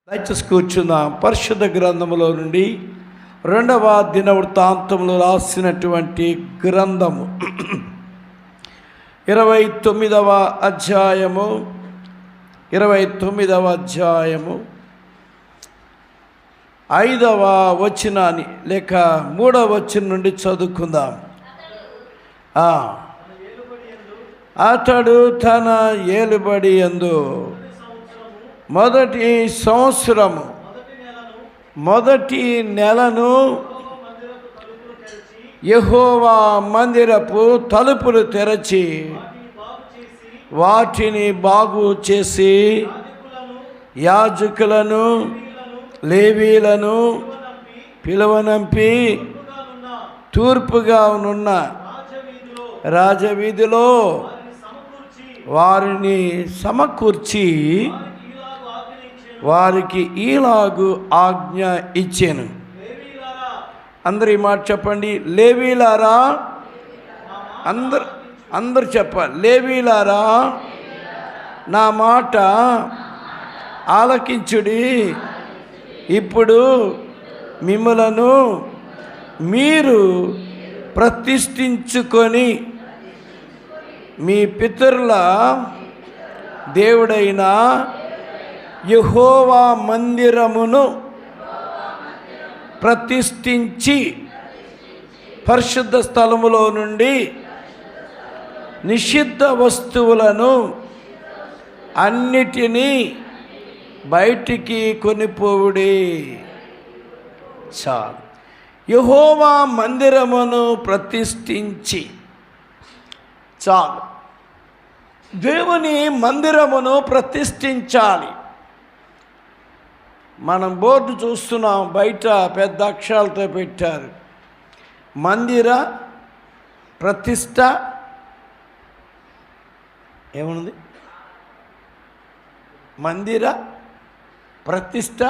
దయచేసి కూర్చుందాం. పరిశుద్ధ గ్రంథములో నుండి 2వ దినవృత్తాంతములు రాసినటువంటి గ్రంథము 29వ అధ్యాయము 5వ వచనాన్ని లేక 3వ వచనం నుండి చదువుకుందాం. అతడు తన ఏలుబడి యందు మొదటి సంవత్సరము మొదటి నెలను యెహోవా మందిరపు తలుపులు తెరచి వాటిని బాగు చేసి యాజకులను లేవీలను పిలువనంపి తూర్పుగా ఉన్న రాజవీధిలో వారిని సమకూర్చి వారికి ఈలాగు ఆజ్ఞ ఇచ్చాను. అందరు ఈ మాట చెప్పండి. లేవీలారా, అందరు చెప్పాలి. లేవీలారా, నా మాట ఆలకించుడి. ఇప్పుడు మిమ్ములను మీరు ప్రతిష్ఠించుకొని మీ పితరుల దేవుడైన యెహోవా మందిరమును ప్రతిష్ఠించి పరిశుద్ధ స్థలములో నుండి నిషిద్ధ వస్తువులను అన్నిటినీ బయటికి కొనిపోవుడి. చాలు. యెహోవా మందిరమును ప్రతిష్ఠించి చాలు. దేవుని మందిరమును ప్రతిష్ఠించాలి. మనం బోర్డు చూస్తున్నాం, బయట పెద్ద అక్షరాలతో పెట్టారు, మందిర ప్రతిష్ట. ఏముంది? మందిర ప్రతిష్ట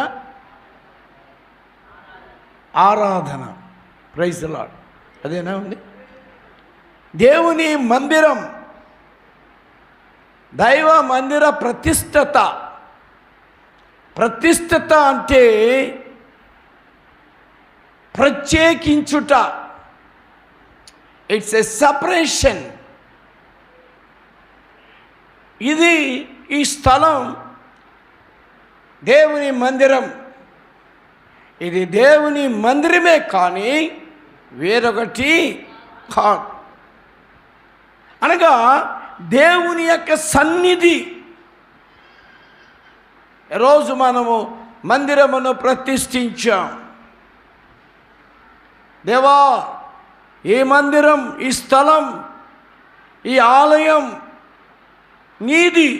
ఆరాధన. Praise the Lord. అదేనా ఉంది? దేవుని మందిరం, దైవ మందిర ప్రతిష్టత అంటే ప్రత్యేకించుట. It's a separation. ఇది ఈ స్థలం దేవుని మందిరం. ఇది దేవుని మందిరమే కానీ వేరొకటి కాదు. అనగా దేవుని యొక్క సన్నిధి. ఈరోజు మనము మందిరమును ప్రతిష్ఠించాం. దేవా, ఈ మందిరం, ఈ స్థలం, ఈ ఆలయం నీది.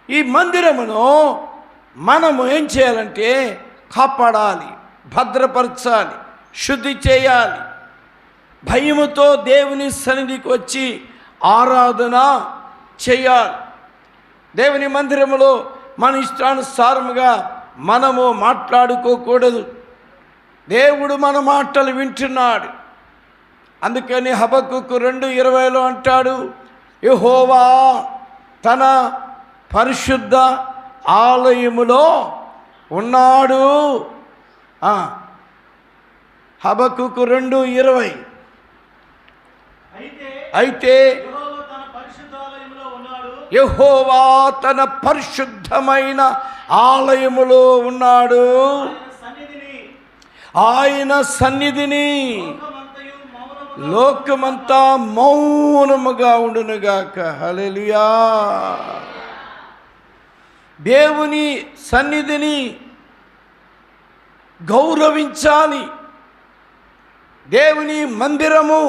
ఈ మందిరమును మనము ఏం చేయాలంటే కాపాడాలి, భద్రపరచాలి, శుద్ధి చేయాలి. భయముతో దేవుని సన్నిధికి వచ్చి ఆరాధన చేయాలి. దేవుని మందిరములో మన ఇష్టానుసారముగా మనము మాట్లాడుకోకూడదు. దేవుడు మన మాటలు వింటున్నాడు. అందుకని హబక్కూకు 2:20 అంటాడు, యెహోవా తన పరిశుద్ధ ఆలయములో ఉన్నాడు. హబక్కూకు 2:20. అయితే యెహోవా తన పరిశుద్ధమైన ఆలయములో ఉన్నాడు. ఆయన సన్నిధిని లోకమంతా మౌనముగా ఉండునుగాక. హల్లెలూయా. దేవుని సన్నిధిని గౌరవించాలి. దేవుని మందిరము,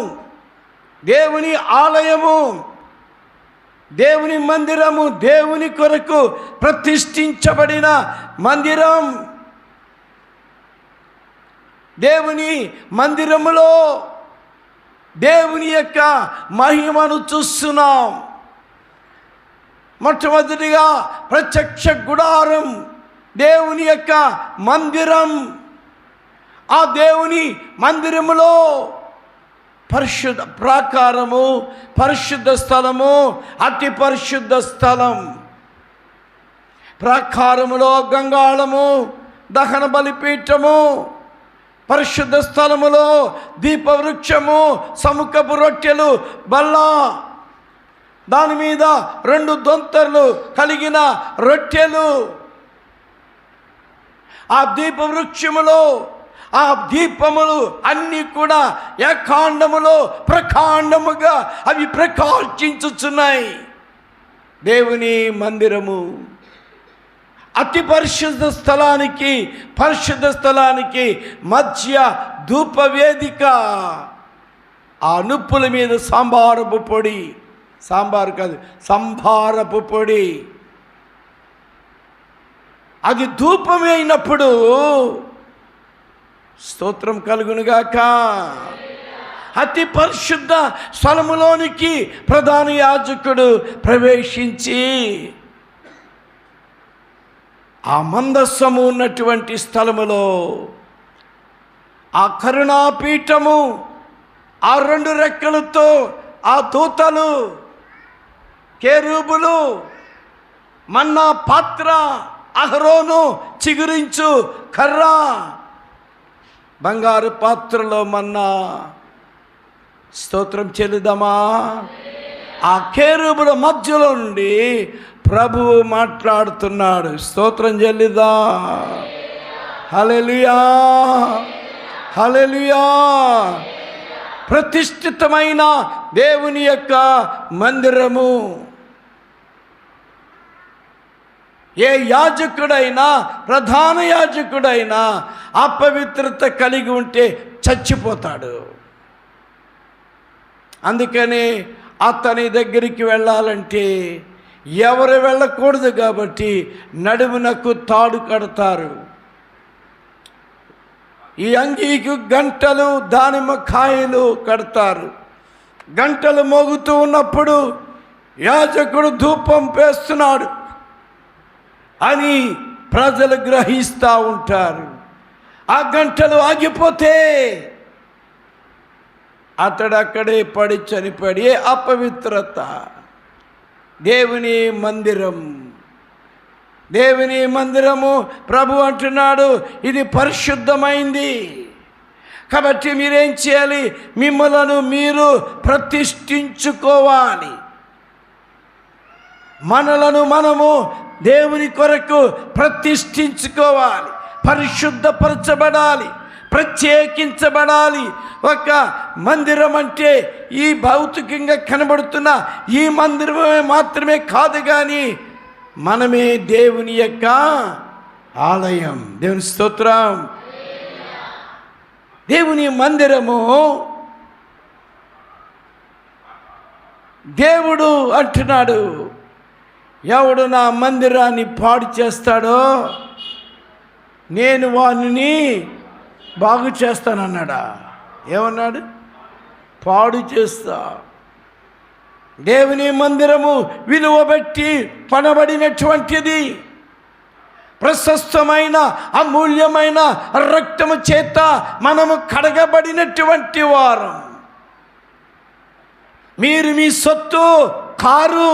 దేవుని ఆలయము, దేవుని మందిరము, దేవుని కొరకు ప్రతిష్ఠించబడిన మందిరం. దేవుని మందిరములో దేవుని యొక్క మహిమను చూస్తున్నాం. మొట్టమొదటిగా ప్రత్యక్ష గుడారం దేవుని యొక్క మందిరం. ఆ దేవుని మందిరములో పరిశుద్ధ ప్రాకారము, పరిశుద్ధ స్థలము, అతి పరిశుద్ధ స్థలం. ప్రాకారములో గంగాళము, దహన బలిపీఠము, పరిశుద్ధ స్థలములో దీపవృక్షము, సముఖపు రొట్టెలు బల్ల, దాని మీద 2 దొంతర్లు కలిగిన రొట్టెలు. ఆ దీపవృక్షములో ఆ దీపములు అన్నీ కూడా ఏకాండములో ప్రకాండముగా అవి ప్రకాశించుచున్నాయి. దేవుని మందిరము అతి పరిశుద్ధ స్థలానికి మధ్య ధూపవేదిక. ఆ నుప్పుల మీద సంభారపు పొడి, సంభారపు పొడి, అది ధూపమే అయినప్పుడు స్తోత్రం కలుగునుగాక. అతి పరిశుద్ధ స్థలములోనికి ప్రధాన యాజకుడు ప్రవేశించి ఆ మందస్సము ఉన్నటువంటి స్థలములో ఆ కరుణాపీఠము, ఆ 2 రెక్కలతో ఆ దూతలు, కేరూబులు, మన్నా పాత్ర, అహరోను చిగురించు కర్ర, బంగారు పాత్రలో మన్నా. స్తోత్రం చెల్లిదమా. ఆ కేరూబుల మధ్యలో నుండి ప్రభువు మాట్లాడుతున్నాడు. స్తోత్రం చెల్లిదా. హల్లెలూయా, హల్లెలూయా. ప్రతిష్ఠితమైన దేవుని యొక్క మందిరము. ఏ యాజకుడైనా, ప్రధాన యాజకుడైనా అపవిత్రత కలిగి ఉంటే చచ్చిపోతాడు. అందుకని అతని దగ్గరికి వెళ్ళాలంటే ఎవరు వెళ్ళకూడదు కాబట్టి నడుమునకు తాడు కడతారు. ఈ అంగీకి గంటలు, దానిమ్మ కాయలు కడతారు. గంటలు మోగుతూ ఉన్నప్పుడు యాజకుడు ధూపం వేస్తున్నాడు అని ప్రజలు గ్రహిస్తూ ఉంటారు. ఆ గంటలు ఆగిపోతే అతడు అక్కడే పడి చనిపోయాడు. ఏ అపవిత్రత. దేవుని మందిరము ప్రభు అంటున్నాడు, ఇది పరిశుద్ధమైంది. కాబట్టి మీరేం చేయాలి? మిమ్మలను మీరు ప్రతిష్ఠించుకోవాలి. మనలను మనము దేవుని కొరకు ప్రతిష్ఠించుకోవాలి, పరిశుద్ధపరచబడాలి, ప్రత్యేకించబడాలి. ఒక మందిరం అంటే ఈ భౌతికంగా కనబడుతున్న ఈ మందిరమే మాత్రమే కాదు, కానీ మనమే దేవుని యొక్క ఆలయం. దేవుని స్తోత్రం. దేవుని మందిరము. దేవుడు అంటున్నాడు, ఎవడు నా మందిరాన్ని పాడు చేస్తాడో నేను వానిని బాగు చేస్తానన్నాడా? ఏమన్నాడు? పాడు చేస్తా. దేవుని మందిరము విలువ పెట్టి పనబడినటువంటిది. ప్రశస్తమైన అమూల్యమైన రక్తము చేత మనము కడగబడినటువంటి వారం. మీరు మీ సొత్తు కారు,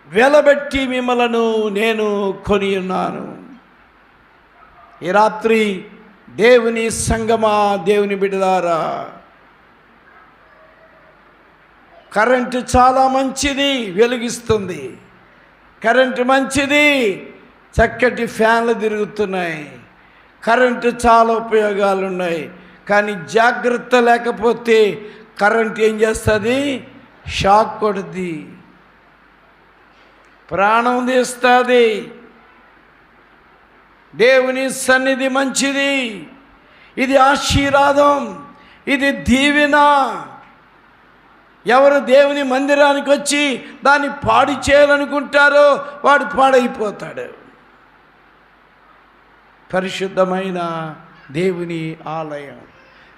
వెలబెట్టి మిమ్మలను నేను కొని ఉన్నాను. ఈ రాత్రి దేవుని సంగమా, దేవుని బిడ్డలారా, కరెంటు చాలా మంచిది, వెలిగిస్తుంది. కరెంటు మంచిది, చక్కటి ఫ్యాన్లు తిరుగుతున్నాయి. కరెంటు చాలా ఉపయోగాలు ఉన్నాయి. కానీ జాగ్రత్త లేకపోతే కరెంటు ఏం చేస్తుంది? షాక్ కొడుద్ది, ప్రాణం తీస్తుంది. దేవుని సన్నిధి మంచిది, ఇది ఆశీర్వాదం, ఇది దీవెన. ఎవరు దేవుని మందిరానికి వచ్చి దాన్ని పాడు చేయాలనుకుంటారో వాడు పాడైపోతాడు. పరిశుద్ధమైన దేవుని ఆలయం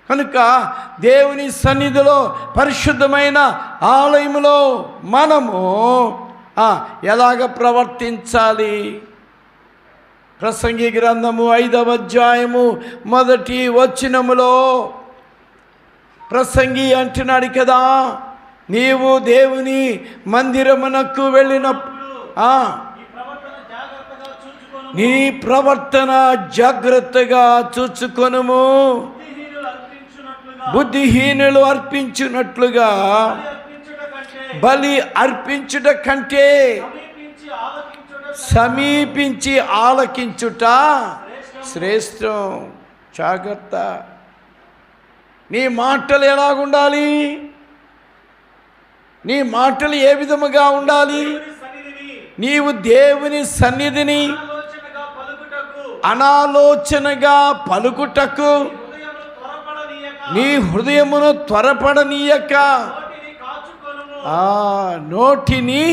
కనుక దేవుని సన్నిధిలో, పరిశుద్ధమైన ఆలయములో మనము ఎలాగ ప్రవర్తించాలి? ప్రసంగి గ్రంథము 5వ అధ్యాయము 1వ వచనములో ప్రసంగి అంటున్నాడు కదా, నీవు దేవుని మందిరమునకు వెళ్ళినప్పుడు నీ ప్రవర్తన జాగ్రత్తగా చూచుకొనుము. బుద్ధిహీనులు అర్పించున్నట్లుగా బలి అర్పించుట కంటే సమీపించి ఆలకించుట శ్రేష్టం. జాగ్రత్త. నీ మాటలు ఎలాగుండాలి? నీ మాటలు ఏ విధముగా ఉండాలి? నీవు దేవుని సన్నిధిని అనాలోచనగా పలుకుటకు నీ హృదయమును త్వరపడనీయక నోటిని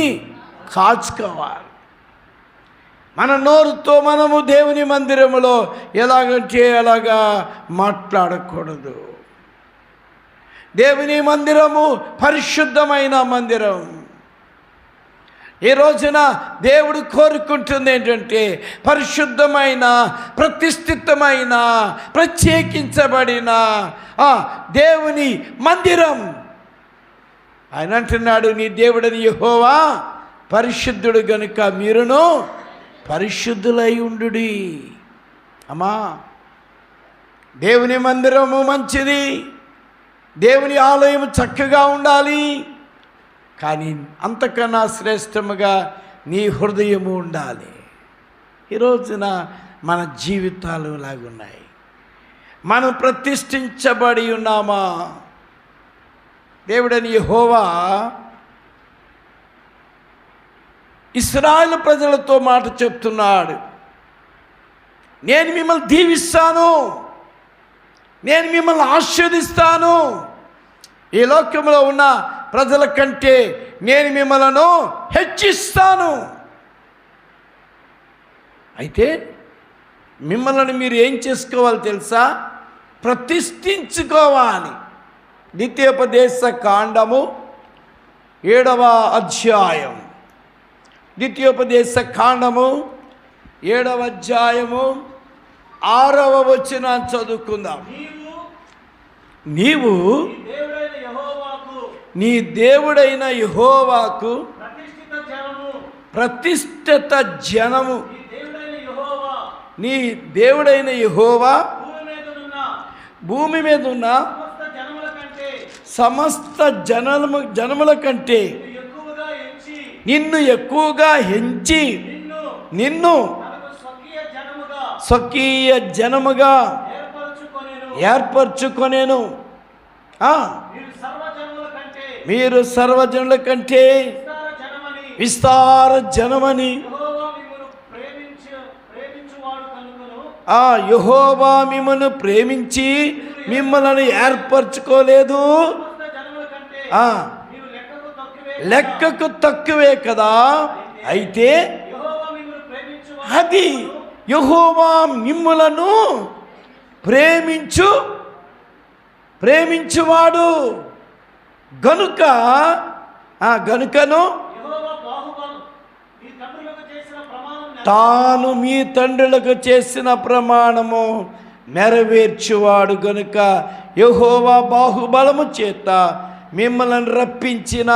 కాచుకోవాలి. మన నోరుతో మనము దేవుని మందిరములో ఎలాగంటే అలాగా మాట్లాడకూడదు. దేవుని మందిరము పరిశుద్ధమైన మందిరం. ఈ రోజున దేవుడు కోరుకుంటుంది ఏంటంటే పరిశుద్ధమైన, ప్రతిష్ఠితమైన, ప్రత్యేకించబడిన దేవుని మందిరం. ఆయన అంటున్నాడు, నీ దేవుడని యెహోవా పరిశుద్ధుడు గనుక మీరును పరిశుద్ధులై ఉండుడి. అమ్మా, దేవుని మందిరము మంచిది, దేవుని ఆలయం చక్కగా ఉండాలి. కానీ అంతకన్నా శ్రేష్టముగా నీ హృదయము ఉండాలి. ఈ రోజున మన జీవితాలు లాగున్నాయి. మనం ప్రతిష్ఠించబడి ఉన్నామా? దేవుడని యెహోవా ఇశ్రాయేలు ప్రజలతో మాట చెప్తున్నాడు, నేను మిమ్మల్ని దీవిస్తాను, నేను మిమ్మల్ని ఆశీర్వదిస్తాను. ఈ లోకంలో ఉన్న ప్రజల కంటే నేను మిమ్మల్ని హెచ్చిస్తాను. అయితే మిమ్మల్ని మీరు ఏం చేసుకోవాలి తెలుసా? ప్రతిష్ఠించుకోవాలి. ద్వితీయోపదేశ కాండము 7వ అధ్యాయం, ద్వితీయోపదేశ కాండము 7వ అధ్యాయము 6వ వచనం చదువుకుందాం. నీవు నీ దేవుడైన యెహోవాకు ప్రతిష్ఠిత జనము. నీ దేవుడైన యెహోవా భూమి మీద ఉన్న సమస్త జనముల కంటే నిన్ను ఎక్కువగా హెంచి నిన్ను స్వకీయ జనముగా ఏర్పరచుకొనేను. మీరు సర్వజనుల కంటే విస్తార జనమని యెహోవా మిమ్మల్ని ప్రేమించి మిమ్మల్ని ఏర్పరచుకోలేదు. లెక్కకు తక్కువే కదా. అయితే అది యెహోవా మిమ్ములను ప్రేమించువాడు గనుకను తాను మీ తండ్రులకు చేసిన ప్రమాణము నెరవేర్చువాడు గనుక యెహోవా బాహుబలము చేత మిమ్మల్ని రప్పించిన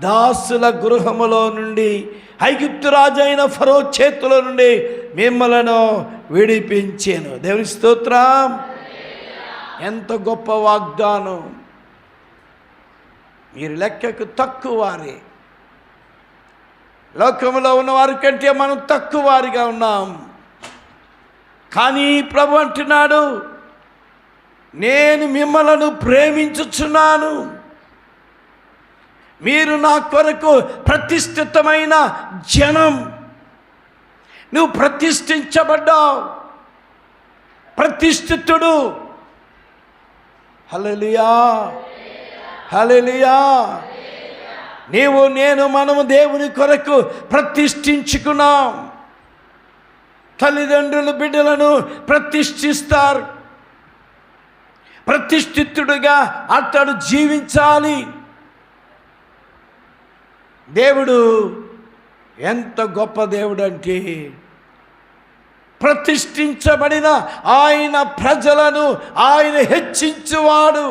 దాసుల గృహములో నుండి, ఐగుప్తు రాజైన ఫరో చేతుల నుండి మిమ్మలను విడిపించాను. దేవుని స్తోత్రం. ఎంత గొప్ప వాగ్దానం. మీరు లెక్కకు తక్కువ వారే. లోకంలో ఉన్నవారి కంటే మనం తక్కువ వారిగా ఉన్నాం. కానీ ప్రభు అంటున్నాడు, నేను మిమ్మలను ప్రేమించుచున్నాను, మీరు నా కొరకు ప్రతిష్ఠితమైన జనం. నువ్వు ప్రతిష్ఠించబడ్డావు, ప్రతిష్ఠితుడు. హల్లెలూయా, హల్లెలూయా. నీవు నేను మనము దేవుని కొరకు ప్రతిష్ఠించుకున్నాం. తల్లిదండ్రులు బిడ్డలను ప్రతిష్ఠిస్తారు. ప్రతిష్ఠితుడుగా అతడు జీవించాలి. దేవుడు ఎంత గొప్ప దేవుడు అంటే, ప్రతిష్ఠించబడిన ఆయన ప్రజలను ఆయన హెచ్చించువాడు.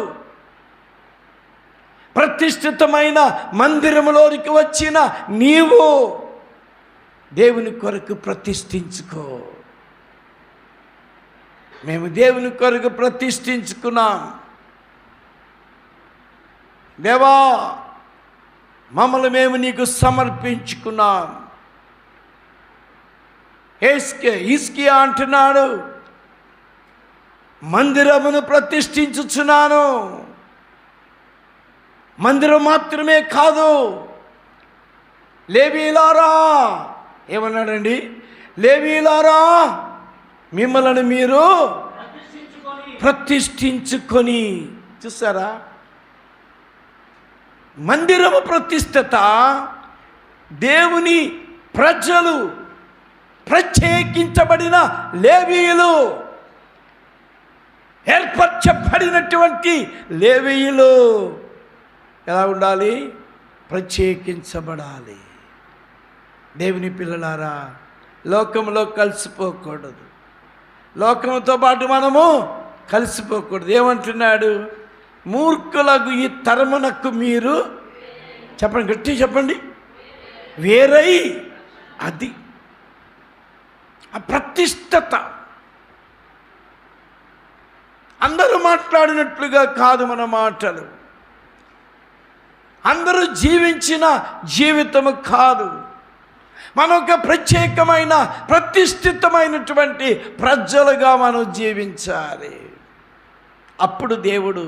ప్రతిష్ఠితమైన మందిరములోనికి వచ్చిన నీవు దేవుని కొరకు ప్రతిష్ఠించుకో. మేము దేవుని కొరకు ప్రతిష్ఠించుకున్నాం. దేవా, మమ్మల్ని మేము నీకు సమర్పించుకున్నాం. హిజ్కియా అంటున్నాడు, మందిరమును ప్రతిష్ఠించుచున్నాను. మందిరం మాత్రమే కాదు, లేవీయులారా, ఏమన్నాడండి? లేవీయులారా, మిమ్మల్ని మీరు ప్రతిష్ఠించుకొని. చూసారా, మందిరము ప్రతిష్టత దేవుని ప్రజలు, ప్రత్యేకించబడిన లేవీయులు, ఏర్పరచబడినటువంటి లేవీయులు ఎలా ఉండాలి? ప్రత్యేకించబడాలి. దేవుని పిల్లలారా, లోకంలో కలిసిపోకూడదు. లోకంతో పాటు మనము కలిసిపోకూడదు. ఏమంటున్నాడు? మూర్ఖులకు ఈ తరమునకు మీరు, చెప్పండి, గట్టి చెప్పండి, వేరై. అది ఆ ప్రతిష్టత. అందరూ మాట్లాడినట్లుగా కాదు మన మాటలు, అందరూ జీవించిన జీవితము కాదు. మనం ఒక ప్రత్యేకమైన ప్రతిష్ఠితమైనటువంటి ప్రజలుగా మనం జీవించాలి. అప్పుడు దేవుడు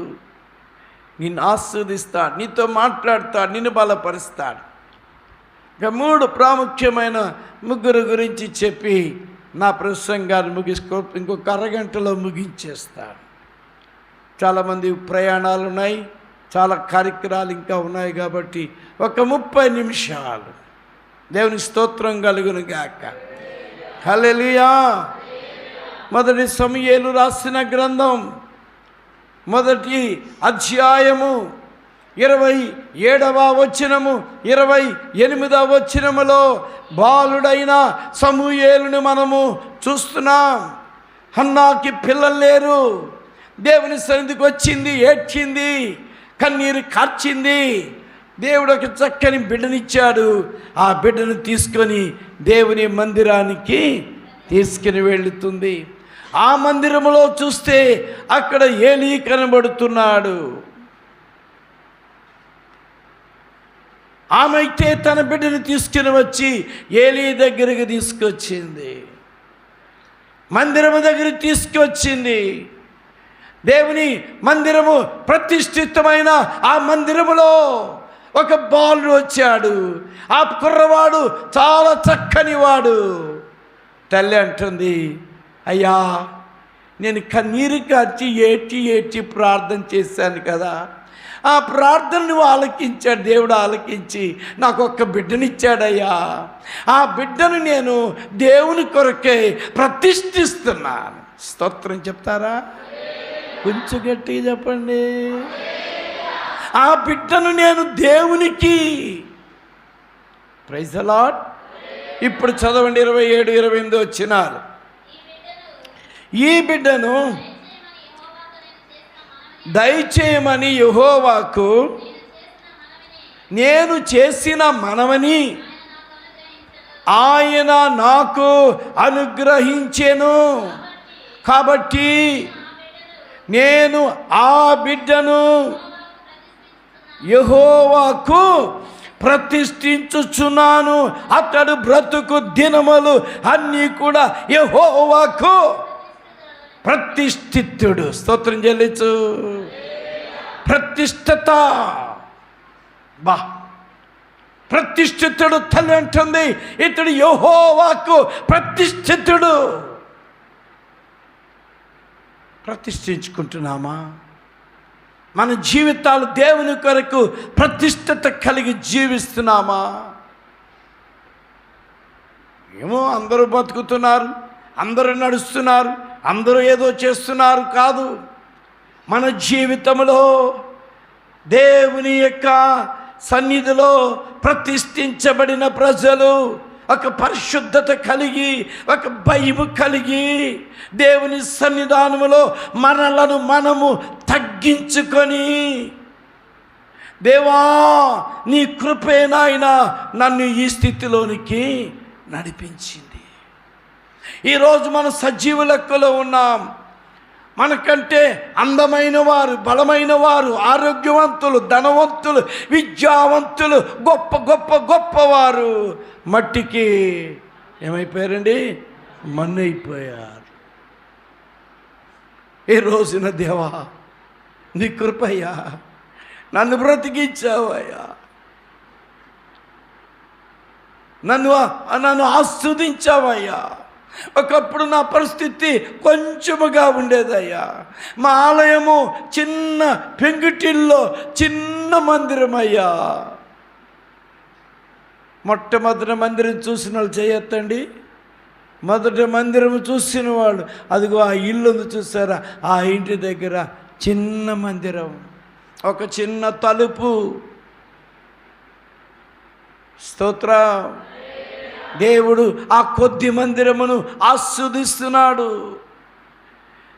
నిన్ను ఆస్వాదిస్తాడు, నీతో మాట్లాడతాడు, నిన్ను బలపరుస్తాడు. ఇక 3 ప్రాముఖ్యమైన ముగ్గురు గురించి చెప్పి నా ప్రసంగాన్ని ఇంకొక అరగంటలో ముగించేస్తాను. చాలామంది ప్రయాణాలు ఉన్నాయి, చాలా కార్యక్రమాలు ఇంకా ఉన్నాయి కాబట్టి ఒక 30 నిమిషాలు దేవుని స్తోత్రం కలుగును గాక. హల్లెలూయా. మొదటి సమూయేలు రాసిన గ్రంథం 1వ అధ్యాయము 27వ వచనము 28వ వచనములో బాలుడైన సమూయేలుని మనము చూస్తున్నాం. హన్నాకి పిల్లలు లేరు. దేవుని సన్నిధికి వచ్చింది, ఏడ్చింది, కన్నీరు కార్చింది. దేవుడు ఒక చక్కని బిడ్డనిచ్చాడు. ఆ బిడ్డను తీసుకొని దేవుని మందిరానికి తీసుకుని వెళుతుంది. ఆ మందిరములో చూస్తే అక్కడ ఏలీ కనబడుతున్నాడు. ఆమె అయితే తన బిడ్డను తీసుకుని వచ్చి ఏలీ దగ్గరికి తీసుకొచ్చింది, మందిరము దగ్గరికి తీసుకొచ్చింది. దేవుని మందిరము ప్రతిష్ఠితమైన ఆ మందిరములో ఒక బాలుడు వచ్చాడు. ఆ కుర్రవాడు చాలా చక్కని వాడు. తల్లి అంటుంది, అయ్యా, నేను కన్నీరు కార్చి ఏడ్చి ప్రార్థన చేశాను కదా, ఆ ప్రార్థనను ఆలకించాడు దేవుడు. ఆలకించి నాకు ఒక్క బిడ్డనిచ్చాడయ్యా. ఆ బిడ్డను నేను దేవుని కొరకే ప్రతిష్ఠిస్తున్నాను. స్తోత్రం చెప్తారా? కొంచెం గట్టిగా చెప్పండి. ఆ బిడ్డను నేను దేవునికి. Praise the Lord. ఇప్పుడు చదవండి 27, 28 వచనాలు. ఈ బిడ్డను దయచేయమని యెహోవాకు నేను చేసిన మనవని ఆయన నాకు అనుగ్రహించెను. కాబట్టి నేను ఆ బిడ్డను యెహోవాకు ప్రతిష్ఠించుచున్నాను. అతడు బ్రతుకు దినములు అన్నీ కూడా యెహోవాకు ప్రతిష్ఠితుడు. స్తోత్రం చెల్లించు. ప్రతిష్ఠత. బా, ప్రతిష్ఠితుడు. తల్లి అంటుంది, ఇతడు యెహోవాకు ప్రతిష్ఠితుడు. ప్రతిష్ఠించుకుంటున్నామా? మన జీవితాలు దేవుని కొరకు ప్రతిష్ఠత కలిగి జీవిస్తున్నామా? ఏమో అందరూ బతుకుతున్నారు, అందరూ నడుస్తున్నారు, అందరూ ఏదో చేస్తున్నారు కాదు. మన జీవితంలో దేవుని యొక్క సన్నిధిలో ప్రతిష్ఠించబడిన ప్రజలు ఒక పరిశుద్ధత కలిగి, ఒక భయము కలిగి దేవుని సన్నిధానములో మనలను మనము తగ్గించుకొని, దేవా నీ కృపే నాయనా నన్ను ఈ స్థితిలోనికి నడిపించింది. ఈరోజు మనం సజీవ లెక్కలో ఉన్నాం. మనకంటే అందమైన వారు, బలమైన వారు, ఆరోగ్యవంతులు, ధనవంతులు, విద్యావంతులు, గొప్ప గొప్ప గొప్పవారు మట్టికి ఏమైపోయారండి? మన్నైపోయారు. ఈ రోజున దేవా నీ కృపయ్యా, నన్ను బ్రతికించావయ్యా, నన్ను ఆస్వాదించావయ్యా. ఒకప్పుడు నా పరిస్థితి కొంచెముగా ఉండేదయ్యా. మా ఆలయము చిన్న పెంకుటిల్లో చిన్న మందిరమయ్యా. మొట్టమొదటి మందిరం చూసిన వాళ్ళు చేయొద్దండి. మొదటి మందిరం చూసిన వాళ్ళు, అదిగో ఆ ఇల్లు చూసారా, ఆ ఇంటి దగ్గర చిన్న మందిరం, ఒక చిన్న తలుపు. స్తోత్రం. దేవుడు ఆ కొద్ది మందిరమును ఆస్వాదిస్తున్నాడు.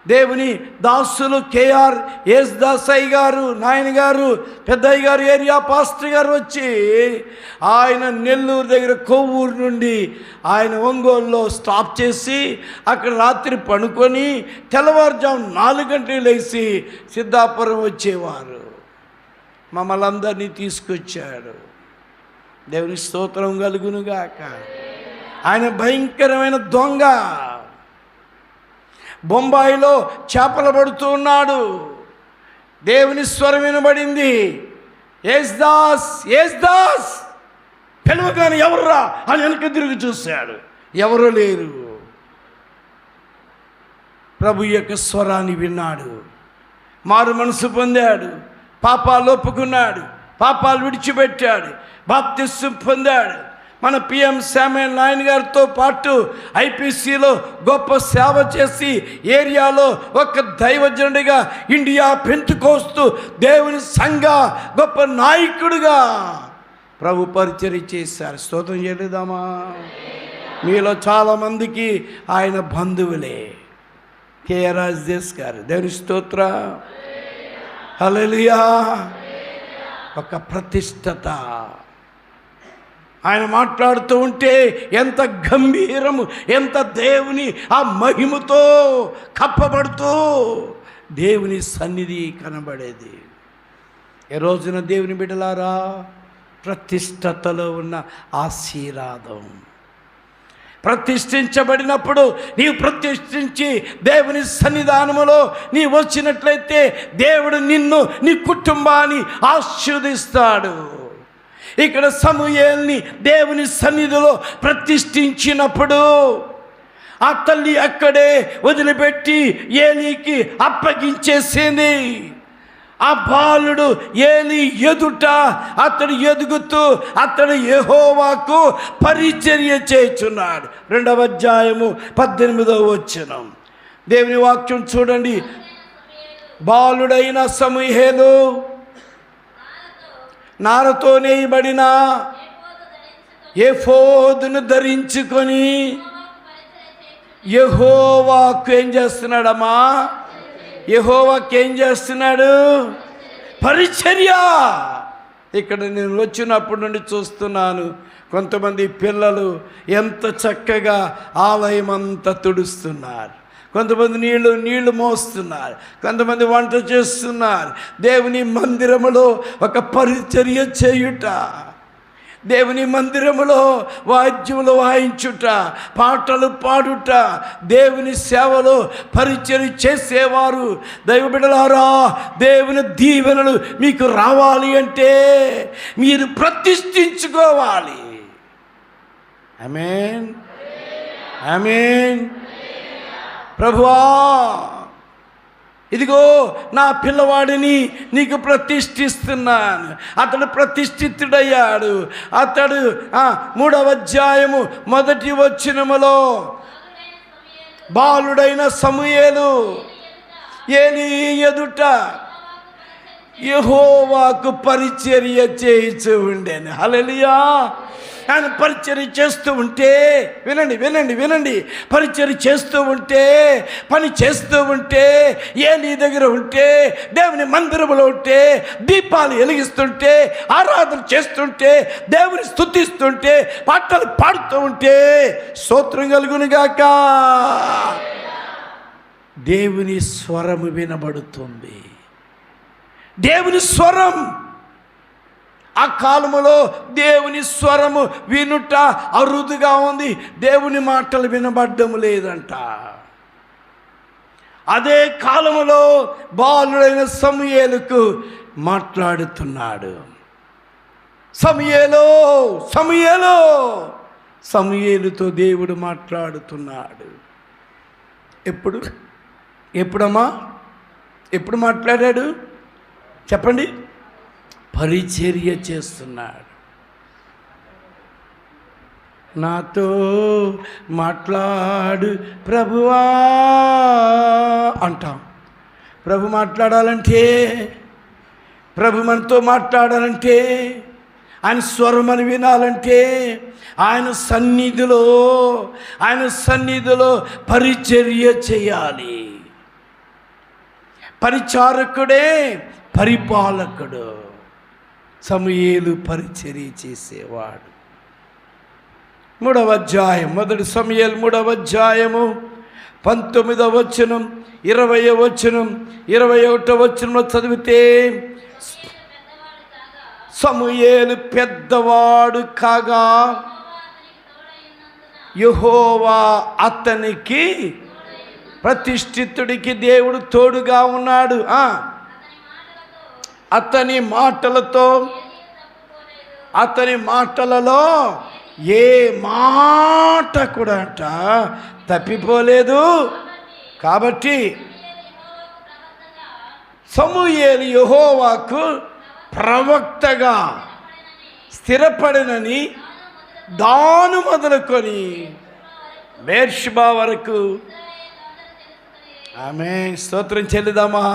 దేవుని దాసులు కేఆర్ యేసుదాసయ్య గారు, నాయన గారు, పెద్దయ్య గారు, ఏరియా పాస్టర్ గారు వచ్చి ఆయన నెల్లూరు దగ్గర కొవ్వూరు నుండి ఆయన ఒంగోలులో స్టాప్ చేసి అక్కడ రాత్రి పడుకొని తెల్లవారుజాము 4 గంటలు లేచి సిద్ధాపురం వచ్చేవారు. మమ్మల్ని అందరినీ తీసుకొచ్చాడు. దేవుని స్తోత్రం కలుగునుగాక. ఆయన భయంకరమైన దొంగ. బొంబాయిలో చేపలు పడుతూ ఉన్నాడు. దేవుని స్వరం వినబడింది, యేసుదాస్ యేసుదాస్ పిలవగానే ఎవర్రా అని వెనక తిరిగి చూశాడు. ఎవరు లేరు. ప్రభు యొక్క స్వరాన్ని విన్నాడు, మారు మనసు పొందాడు, పాపాలు ఒప్పుకున్నాడు, పాపాలు విడిచిపెట్టాడు, బాప్తిస్మం పొందాడు. మన పిఎం శామ్యూల్ నాయన గారితో పాటు ఐపీసీలో గొప్ప సేవ చేసి ఏరియాలో ఒక దైవజనుడిగా, ఇండియా పెంతుకోస్తూ దేవుని సంఘ గొప్ప నాయకుడిగా ప్రభు పరిచర్య చేశారు. స్తోత్రం చేయలేదామా? మీలో చాలామందికి ఆయన బంధువులే. కేఆర్ రాజేష్ గారు, దేవుని స్తోత్ర. హల్లెలూయా. ఒక ప్రతిష్టత. ఆయన మాట్లాడుతూ ఉంటే ఎంత గంభీరము, ఎంత దేవుని ఆ మహిమతో కప్పబడుతూ దేవుని సన్నిధి కనబడేది. ఈ రోజున దేవుని బిడ్డలారా, ప్రతిష్టతలో ఉన్న ఆశీర్వాదం. ప్రతిష్ఠించబడినప్పుడు నీవు ప్రతిష్ఠించి దేవుని సన్నిధానములో నీ వచ్చినట్లయితే దేవుడు నిన్ను, నీ కుటుంబాన్ని ఆశీర్వదిస్తాడు. ఇక్కడ సమూయేలుని దేవుని సన్నిధిలో ప్రతిష్ఠించినప్పుడు ఆ తల్లి అక్కడే వదిలిపెట్టి ఏలీకి అప్పగించేసింది. ఆ బాలుడు ఏలీ ఎదుట అతడు ఎదుగుతూ అతడు యెహోవాకు పరిచర్య చేయుచున్నాడు. 2వ అధ్యాయము 18వ వచనం దేవుని వాక్యం చూడండి. బాలుడైన సమూయేలు నారతో నేయబడిన ఎఫోదును ధరించుకొని యెహోవాకు ఏం చేస్తున్నాడమ్మా? యెహోవాకు ఏం చేస్తున్నాడు? పరిచర్య. ఇక్కడ నేను వచ్చినప్పటి నుండి చూస్తున్నాను, కొంతమంది పిల్లలు ఎంత చక్కగా ఆలయం అంతా తుడుస్తున్నారు, కొంతమంది నీళ్లు మోస్తున్నారు, కొంతమంది వంట చేస్తున్నారు. దేవుని మందిరములో ఒక పరిచర్య చేయుట, దేవుని మందిరములో వాద్యములు వాయించుట, పాటలు పాడుట, దేవుని సేవలో పరిచర్య చేసేవారు. దైవబిడ్డలారా, దేవుని దీవెనలు మీకు రావాలి అంటే మీరు ప్రతిష్ఠించుకోవాలి. ఆమేన్, ఆమేన్. ప్రభువా, ఇదిగో నా పిల్లవాడిని నీకు ప్రతిష్ఠిస్తున్నాను. అతడు ప్రతిష్ఠితుడయ్యాడు. అతడు 3వ అధ్యాయము 1వ వచనములో బాలుడైన సమూయేలు ఏలీ ఎదుట యెహోవాకు పరిచర్య చేయిచు ఉండెను. హల్లెలూయా. ఆయన పరిచర్య చేస్తూ ఉంటే, వినండి వినండి వినండి, పరిచర్య చేస్తూ ఉంటే, పని చేస్తూ ఉంటే, ఏలీ దగ్గర ఉంటే, దేవుని మందిరంలో ఉంటే, దీపాలు వెలిగిస్తుంటే, ఆరాధన చేస్తుంటే, దేవుని స్తుతిస్తుంటే, పాటలు పాడుతూ ఉంటే, స్తోత్రం కలుగునుగాక. దేవుని స్వరము వినబడుతుంది. దేవుని స్వరం. ఆ కాలములో దేవుని స్వరము వినుట అరుదుగా ఉంది. దేవుని మాటలు వినబడ్డం లేదంట. అదే కాలములో బాలుడైన సమూయేలుకు మాట్లాడుతున్నాడు. సమూయేలు, సమూయేలు, సమూయేలుతో దేవుడు మాట్లాడుతున్నాడు. ఎప్పుడమ్మా ఎప్పుడు మాట్లాడాడు చెప్పండి? పరిచర్య చేస్తున్నాడు. నాతో మాట్లాడు ప్రభువా అంటాం. ప్రభు మాట్లాడాలంటే, ప్రభు మనతో మాట్లాడాలంటే, ఆయన స్వరమని వినాలంటే, ఆయన సన్నిధిలో పరిచర్య చేయాలి. పరిచారకుడే పరిపాలకుడు. సమూయేలు పరిచర్య చేసేవాడు. 3వ అధ్యాయం, 1 సమూయేలు 3వ అధ్యాయము 19వ వచనం, 20వ వచనం, 21వ వచనంలో చదివితే, సమూయేలు పెద్దవాడు కాగా యెహోవా అతనికి ప్రతిష్ఠితుడికి దేవుడు తోడుగా ఉన్నాడు. అతని మాటలలో ఏ మాట కూడా తప్పిపోలేదు. కాబట్టి సమూయేలు యెహోవాకు ప్రవక్తగా స్థిరపడినని దాను మొదలుకొని బేర్షెబా వరకు. ఆమేన్. స్తోత్రం చెల్లిదామా?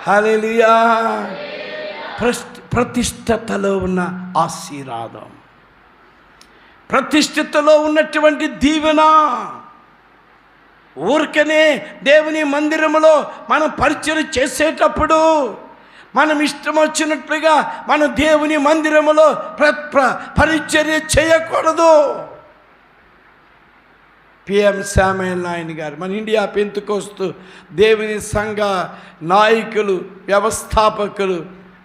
హల్లెలూయా. ప్రతిష్టతలో ఉన్న ఆశీర్వాదం, ప్రతిష్ఠితలో ఉన్నటువంటి దీవెన. ఊరికనే దేవుని మందిరంలో మనం పరిచర్య చేసేటప్పుడు మనం ఇష్టం వచ్చినట్లుగా మన దేవుని మందిరంలో పరిచర్య చేయకూడదు. పిఎం శామ్యూయల్ నాయన్ గారు, మన ఇండియా పెంతుకోస్తు దేవుని సంఘ నాయకులు, వ్యవస్థాపకులు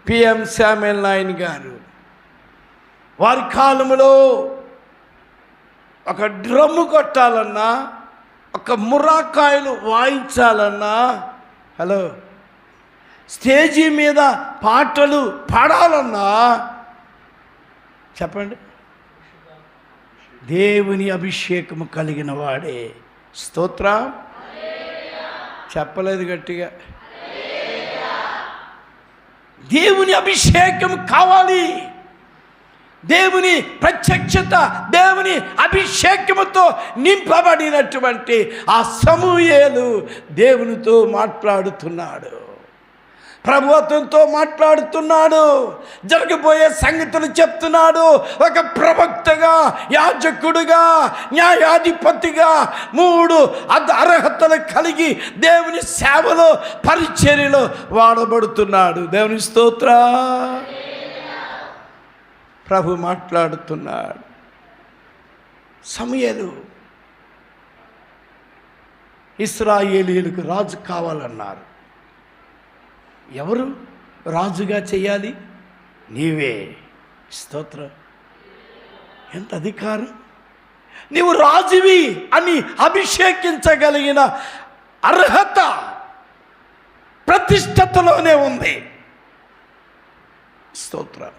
పిఎం శామ్యూయల్ నాయన్ గారు, వారి కాలంలో ఒక డ్రమ్ము కొట్టాలన్నా, ఒక ముర్రాకాయలు వాయించాలన్నా, హలో, స్టేజీ మీద పాటలు పాడాలన్నా, చెప్పండి, దేవుని అభిషేకము కలిగిన వాడే. స్తోత్రం. చెప్పలేదు గట్టిగా. దేవుని అభిషేకం కావాలి. దేవుని ప్రత్యక్షత, దేవుని అభిషేకముతో నింపబడినటువంటి ఆ సమూయేలు దేవునితో మాట్లాడుతున్నాడు. ప్రభు అతనితో మాట్లాడుతున్నాడు. జరగబోయే సంగతులు చెప్తున్నాడు. ఒక ప్రవక్తగా, యాజకుడుగా, న్యాయాధిపతిగా 3 అర్హతలు కలిగి దేవుని సేవలో, పరిచర్యలో వాడబడుతున్నాడు. దేవుని స్తోత్ర. ప్రభు మాట్లాడుతున్నాడు. సమూయేలు ఇశ్రాయేలీయులకు రాజు కావాలన్నారు. ఎవరు రాజుగా చేయాలి? నీవే. స్తోత్రం. ఎంత అధికారం! నీవు రాజువి అని అభిషేకించగలిగిన అర్హత ప్రతిష్టతలోనే ఉంది. స్తోత్రం,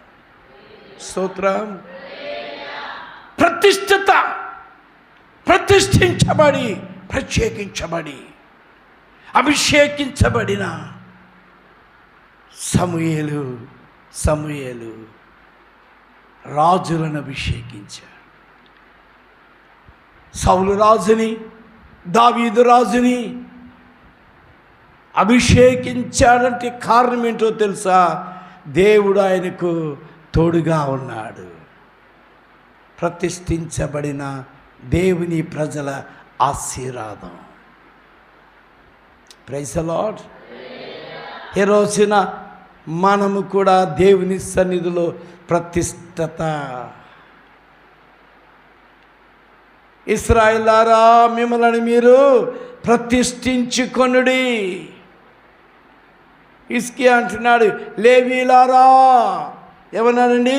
స్తోత్రం. ప్రతిష్ఠిత, ప్రతిష్ఠించబడి, ప్రత్యేకించబడి, అభిషేకించబడిన సమూయేలు రాజులను అభిషేకించాడు. సౌలు రాజుని, దావీదు రాజుని అభిషేకించాడంటే కారణం ఏంటో తెలుసా? దేవుడు ఆయనకు తోడుగా ఉన్నాడు. ప్రతిష్ఠించబడిన దేవుని ప్రజల ఆశీర్వాదం. Praise the Lord. ఈ రోజున మనము కూడా దేవుని సన్నిధిలో ప్రతిష్ఠత. ఇశ్రాయేలారా, మిమ్మల్ని మీరు ప్రతిష్ఠించుకొనుడి. హిజ్కియా అంటున్నాడు, లేవీలారా, ఏమన్నాడండి?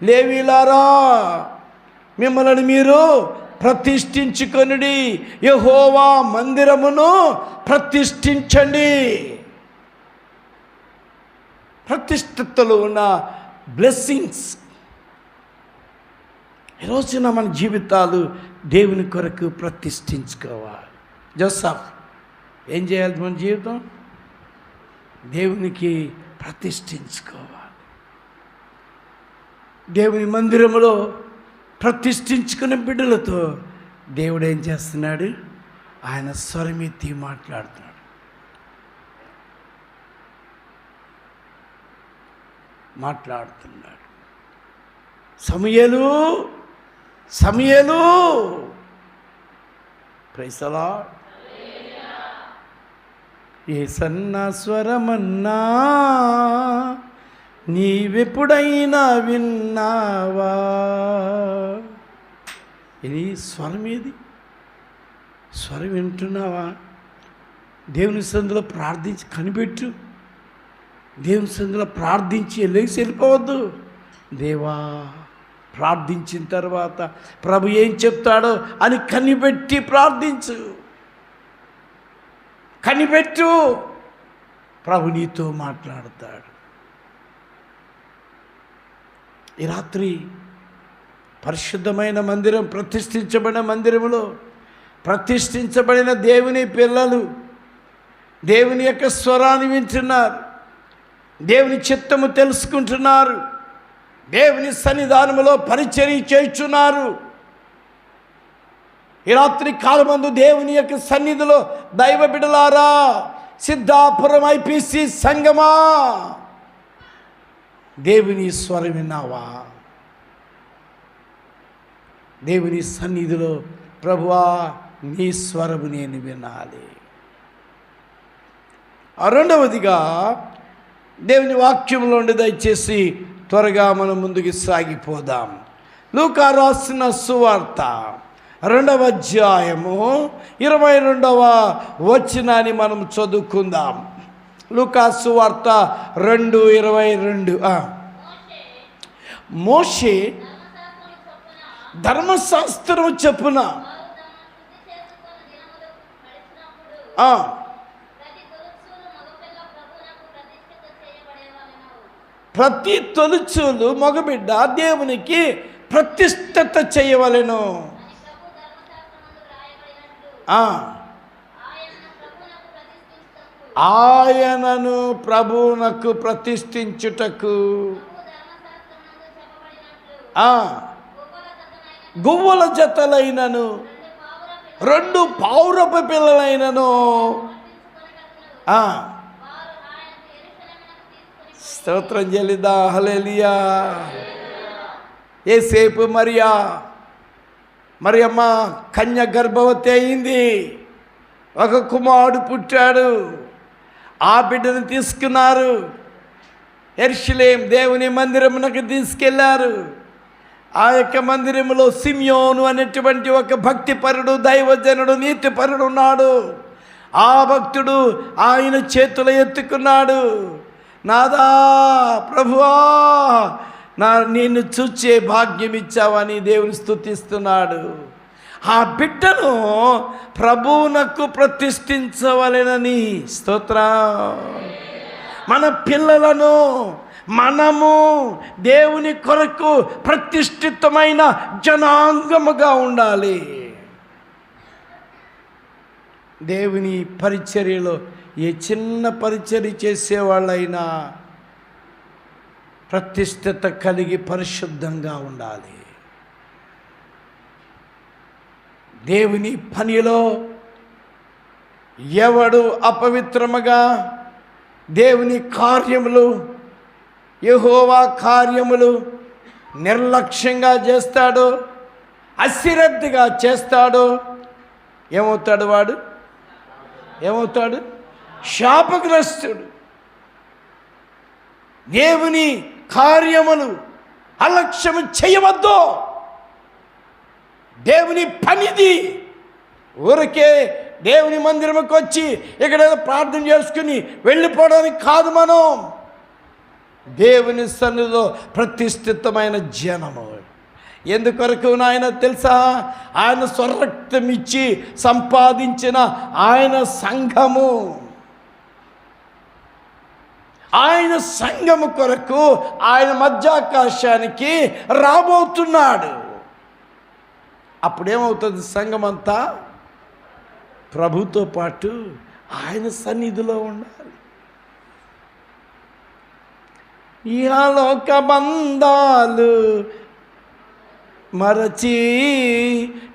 లేవీలారా, మిమ్మల్ని మీరు ప్రతిష్ఠించుకొనుడి, యెహోవా మందిరమును ప్రతిష్ఠించండి. ప్రతిష్ఠతలో ఉన్న బ్లెస్సింగ్స్. ఈరోజున మన జీవితాలు దేవుని కొరకు ప్రతిష్ఠించుకోవాలి. జోసెఫ్ ఏం చేయాలి? మన జీవితం దేవునికి ప్రతిష్ఠించుకోవాలి. దేవుని మందిరంలో ప్రతిష్ఠించుకున్న బిడ్డలతో దేవుడు ఏం చేస్తున్నాడు? ఆయన స్వరమెత్తి మాట్లాడుతున్నాడు. సమూయేలు, సమూయేలు, ప్రైజ్ ది లార్డ్. యేసన్న స్వరమన్నా నీవెప్పుడైనా విన్నావా? ఇది స్వరం. ఏది స్వరం? వింటున్నావా? దేవుని సన్నిధిలో ప్రార్థించి కనిపెట్టు. దేవుని సన్నిధిలో ప్రార్థించి వెళ్ళిపోవద్దు. దేవా, ప్రార్థించిన తర్వాత ప్రభు ఏం చెప్తాడో అని కనిపెట్టి ప్రార్థించు. కనిపెట్టు, ప్రభు నీతో మాట్లాడతాడు. ఈ రాత్రి పరిశుద్ధమైన మందిరం, ప్రతిష్ఠించబడిన మందిరంలో ప్రతిష్ఠించబడిన దేవుని పిల్లలు దేవుని యొక్క స్వరాన్ని వింటున్నారు, దేవుని చిత్తము తెలుసుకుంటున్నారు, దేవుని సన్నిధానములో పరిచర్య చేస్తున్నారు. ఈ రాత్రి కాలమందు దేవుని యొక్క సన్నిధిలో దైవ బిడ్డలారా, సిద్ధాపురం ఐపీసీ సంగమా, దేవుని స్వరం విన్నావా? దేవుని సన్నిధిలో ప్రభువా, నీ స్వరము నేను వినాలి. రెండవదిగా దేవుని వాక్యంలో ఉండి దయచేసి త్వరగా మనం ముందుకు సాగిపోదాం. లూకా రాసిన సువార్త 2వ అధ్యాయము 22వ వచనాన్ని మనం చదువుకుందాం. లూకా సువార్త 2:22. మోషే ధర్మశాస్త్రం చెప్పున ప్రతి తొలిచూలు మగబిడ్డ దేవునికి ప్రతిష్ఠత చేయవలెను. ఆయనను ప్రభువునకు ప్రతిష్ఠించుటకు గువ్వల జతలైనను 2 పావురపు పిల్లలైనను స్తోత్రం చెల్లిదా. హల్లెలూయా. యేసేపు మరియమ్మ కన్య గర్భవతి అయింది. ఒక కుమారుడు పుట్టాడు. ఆ బిడ్డను తీసుకున్నారు, యెరూషలేం దేవుని మందిరమునకు తీసుకెళ్లారు. ఆ యొక్క మందిరములో సిమియోను అనేటువంటి ఒక భక్తిపరుడు, దైవజనుడు, నీతిపరుడు ఉన్నాడు. ఆ భక్తుడు ఆయన చేతులు ఎత్తుకున్నాడు, నాదా ప్రభువా, నిన్ను చూచే భాగ్యం ఇచ్చావని దేవుని స్తుతిస్తున్నాడు. ఆ బిడ్డను ప్రభువునకు ప్రతిష్ఠించవలెనని. స్తోత్రం. మన పిల్లలను మనము దేవుని కొరకు ప్రతిష్ఠితమైన జనాంగముగా ఉండాలి. దేవుని పరిచర్యలో ఏ చిన్న పరిచర్య చేసేవాళ్ళైనా ప్రతిష్ఠత కలిగి పరిశుద్ధంగా ఉండాలి. దేవుని పనిలో ఎవడు అపవిత్రముగా దేవుని కార్యములు, యెహోవా కార్యములు నిర్లక్ష్యంగా చేస్తాడో అశ్రద్ధగా చేస్తాడో ఏమవుతాడు? వాడు ఏమవుతాడు? శాపగ్రస్తుడు. దేవుని కార్యములు అలక్ష్యం చేయవద్దు. దేవుని పనిది. ఊరికే దేవుని మందిరంకి వచ్చి ఇక్కడ ప్రార్థన చేసుకుని వెళ్ళిపోవడానికి కాదు. మనం దేవుని సన్నిధిలో ప్రతిష్ఠితమైన జనము. ఎందుకొరకు నాయన తెలుసా? ఆయన స్వరక్తం ఇచ్చి సంపాదించిన ఆయన సంఘము. ఆయన సంఘము కొరకు ఆయన మధ్యాకాశానికి రాబోతున్నాడు. అప్పుడేమవుతుంది? సంఘమంతా ప్రభుతో పాటు ఆయన సన్నిధిలో ఉండాలి. ఇహలోక బంధాలు మరచి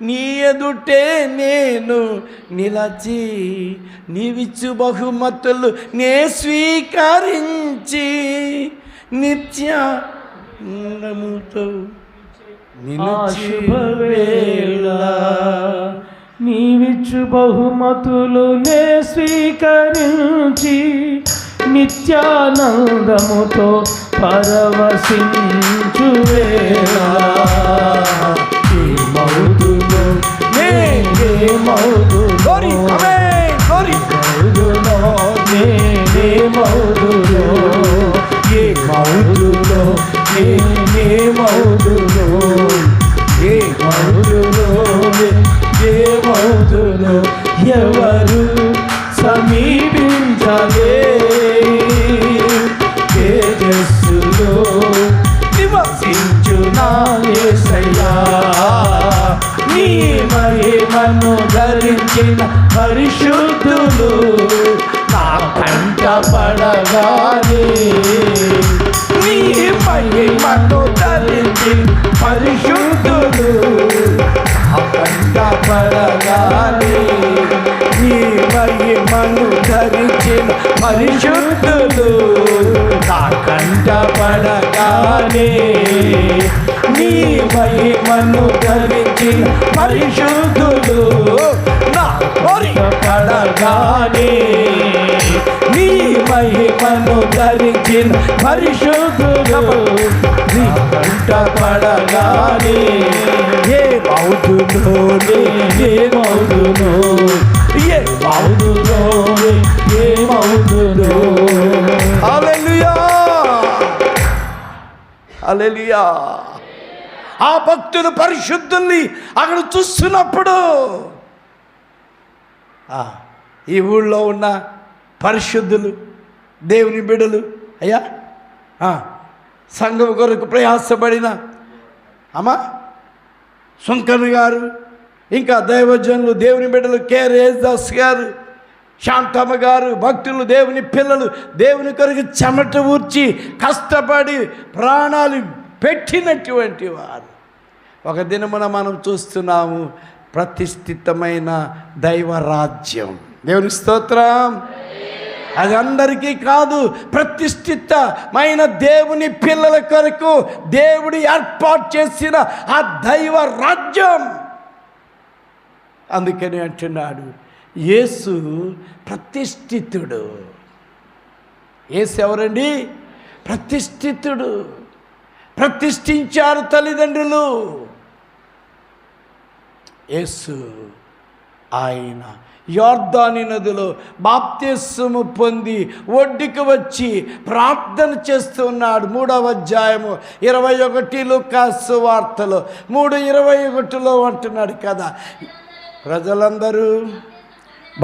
నీ ఎదుటే నేను నిలచి, నీవిచ్చు బహుమతులు నే స్వీకరించి నిత్యముతో శుభవేళ నీవిచ్చు బహుమతులు నే స్వీకరించి నిత్యానందముతో పరవశించు వేళ మౌదులో నేనే మౌదులో నేనే మౌదులో ఏ మౌదులో నేనే మౌదులో ఏ మౌదులో ఏ మౌదులో ఎవరు సమీపించలే తేజస్సులో నివసించు నా యేసయ్యా. నీ మహిమను ధరించిన పరిశుద్ధులు నా కంట పడగానే, నీ మహిమను ధరించిన పరిశుద్ధులు నా కంట పడగానే, నీ మహిమను ధరించిన పరిశుద్ధులు నా కంట పడగానే, నీ మహిమను ధరించిన పరిశుద్ధులు నా కంట పడగానే, నీ మహిమను ధరించిన పరిశుద్ధులు నీ కంట పడగానే, ఏ మౌదులో ఏ మౌదులో ఏ మౌదులో ఏ మౌదులో. హల్లెలూయా హల్లెలూయా. ఆ భక్తులు పరిశుద్ధుల్ని అక్కడ చూస్తున్నప్పుడు ఈ ఊళ్ళో ఉన్న పరిశుద్ధులు దేవుని బిడ్డలు, అయ్యా సంఘం కొరకు ప్రయాసపడిన అమ్మా సుంకన్న గారు, ఇంకా దైవజనులు దేవుని బిడ్డలు యేసుదాస్ గారు, శాంతమ్మ గారు, భక్తులు దేవుని పిల్లలు దేవుని కొరకు చెమట ఊర్చి కష్టపడి ప్రాణాలు పెట్టినటువంటి వారు. ఒక దినమున మనం చూస్తున్నాము ప్రతిష్ఠితమైన దైవరాజ్యం. దేవుని స్తోత్రం. అది అందరికీ కాదు, ప్రతిష్ఠితమైన దేవుని పిల్లల కొరకు దేవుడు ఏర్పాటు చేసిన ఆ దైవ రాజ్యం. అందుకని అంటున్నాడు యేసు ప్రతిష్ఠితుడు. యేసు ఎవరండి? ప్రతిష్ఠితుడు. ప్రతిష్ఠించారు తల్లిదండ్రులు. యేసు ఆయన యోర్దాను నదిలో బాప్తిస్మము పొంది ఒడ్డుకు వచ్చి ప్రార్థన చేస్తూ ఉన్నాడు. 3వ అధ్యాయము 21 లూకా సువార్తలో 3:21 అంటున్నాడు కదా, ప్రజలందరూ